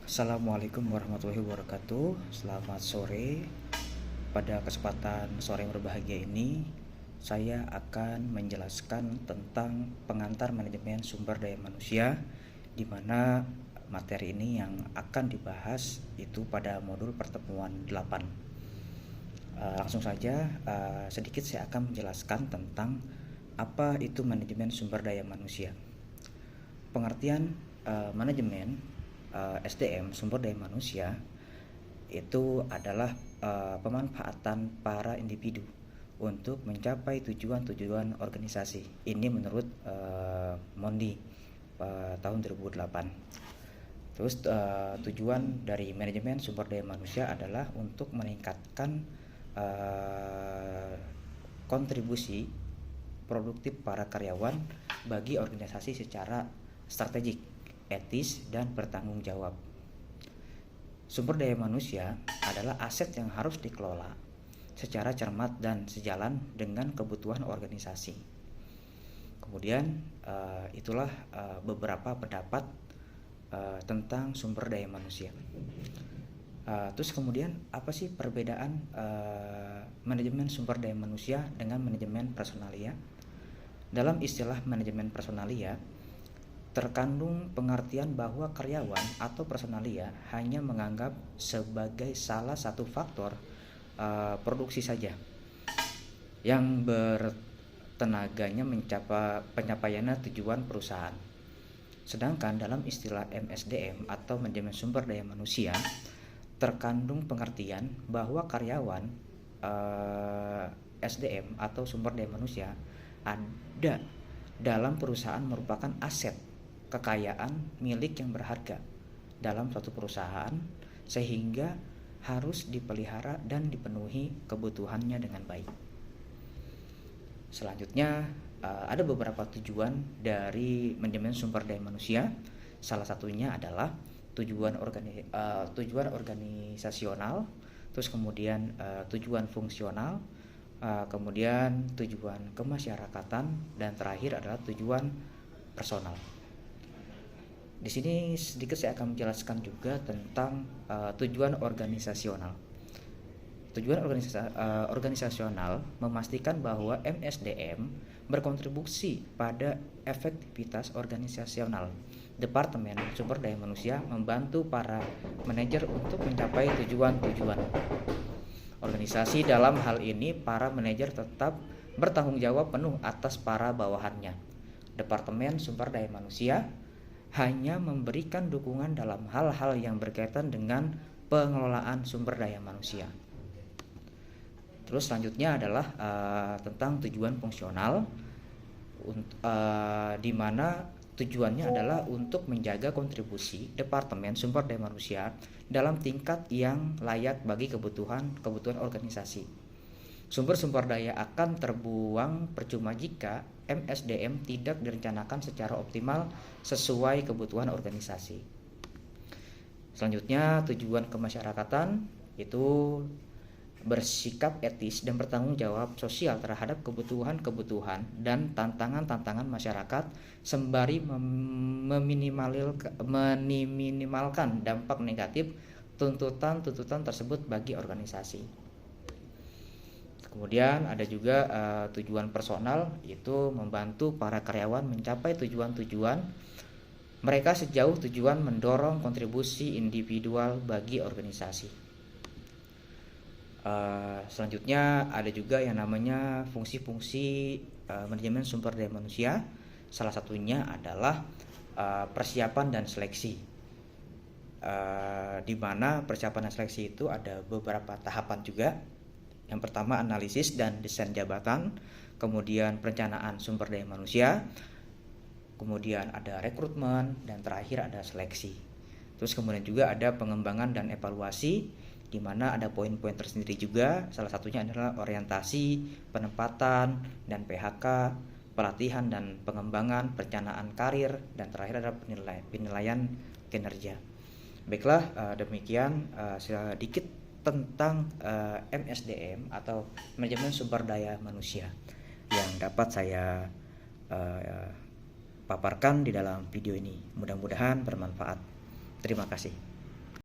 Assalamualaikum warahmatullahi wabarakatuh. Selamat sore. Pada kesempatan sore yang berbahagia ini, saya akan menjelaskan tentang pengantar manajemen sumber daya manusia, di mana materi ini yang akan dibahas itu pada modul pertemuan 8. Langsung saja, sedikit saya akan menjelaskan tentang apa itu manajemen sumber daya manusia. Pengertian manajemen SDM, sumber daya manusia, itu adalah pemanfaatan para individu untuk mencapai tujuan-tujuan organisasi. Ini menurut Mondi tahun 2008. Terus tujuan dari manajemen sumber daya manusia adalah untuk meningkatkan kontribusi produktif para karyawan bagi organisasi secara strategik, etis, dan bertanggung jawab. Sumber daya manusia adalah aset yang harus dikelola secara cermat dan sejalan dengan kebutuhan organisasi. Kemudian itulah beberapa pendapat tentang sumber daya manusia. Terus kemudian apa sih perbedaan manajemen sumber daya manusia dengan manajemen personalia? Dalam istilah manajemen personalia, terkandung pengertian bahwa karyawan atau personalia hanya menganggap sebagai salah satu faktor produksi saja yang bertenaganya mencapai pencapaiannya tujuan perusahaan. Sedangkan dalam istilah MSDM atau manajemen sumber daya manusia, terkandung pengertian bahwa karyawan SDM atau sumber daya manusia ada dalam perusahaan merupakan aset kekayaan milik yang berharga dalam suatu perusahaan, sehingga harus dipelihara dan dipenuhi kebutuhannya dengan baik. Selanjutnya ada beberapa tujuan dari manajemen sumber daya manusia. Salah satunya adalah tujuan organisasional, terus kemudian tujuan fungsional, kemudian tujuan kemasyarakatan, dan terakhir adalah tujuan personal. Di sini sedikit saya akan menjelaskan juga tentang tujuan organisasional. Tujuan organisasional memastikan bahwa MSDM berkontribusi pada efektivitas organisasional. Departemen Sumber Daya Manusia membantu para manajer untuk mencapai tujuan-tujuan organisasi. Dalam hal ini, para manajer tetap bertanggung jawab penuh atas para bawahannya. Departemen Sumber Daya Manusia hanya memberikan dukungan dalam hal-hal yang berkaitan dengan pengelolaan sumber daya manusia. Terus selanjutnya adalah tentang tujuan fungsional, di mana tujuannya adalah untuk menjaga kontribusi Departemen Sumber Daya Manusia dalam tingkat yang layak bagi kebutuhan organisasi. Sumber-sumber daya akan terbuang percuma jika MSDM tidak direncanakan secara optimal sesuai kebutuhan organisasi. Selanjutnya, tujuan kemasyarakatan itu bersikap etis dan bertanggung jawab sosial terhadap kebutuhan-kebutuhan dan tantangan-tantangan masyarakat sembari meminimalkan dampak negatif tuntutan-tuntutan tersebut bagi organisasi. Kemudian ada juga tujuan personal, itu membantu para karyawan mencapai tujuan-tujuan mereka sejauh tujuan mendorong kontribusi individual bagi organisasi. Selanjutnya ada juga yang namanya fungsi-fungsi manajemen sumber daya manusia. Salah satunya adalah persiapan dan seleksi, di mana persiapan dan seleksi itu ada beberapa tahapan juga. Yang pertama, analisis dan desain jabatan, kemudian perencanaan sumber daya manusia, kemudian ada rekrutmen, dan terakhir ada seleksi. Terus kemudian juga ada pengembangan dan evaluasi, di mana ada poin-poin tersendiri juga. Salah satunya adalah orientasi, penempatan, dan PHK, pelatihan dan pengembangan, perencanaan karir, dan terakhir ada penilaian kinerja. Baiklah, demikian sedikit tentang MSDM atau manajemen sumber daya manusia yang dapat saya paparkan di dalam video ini. Mudah-mudahan bermanfaat. Terima kasih.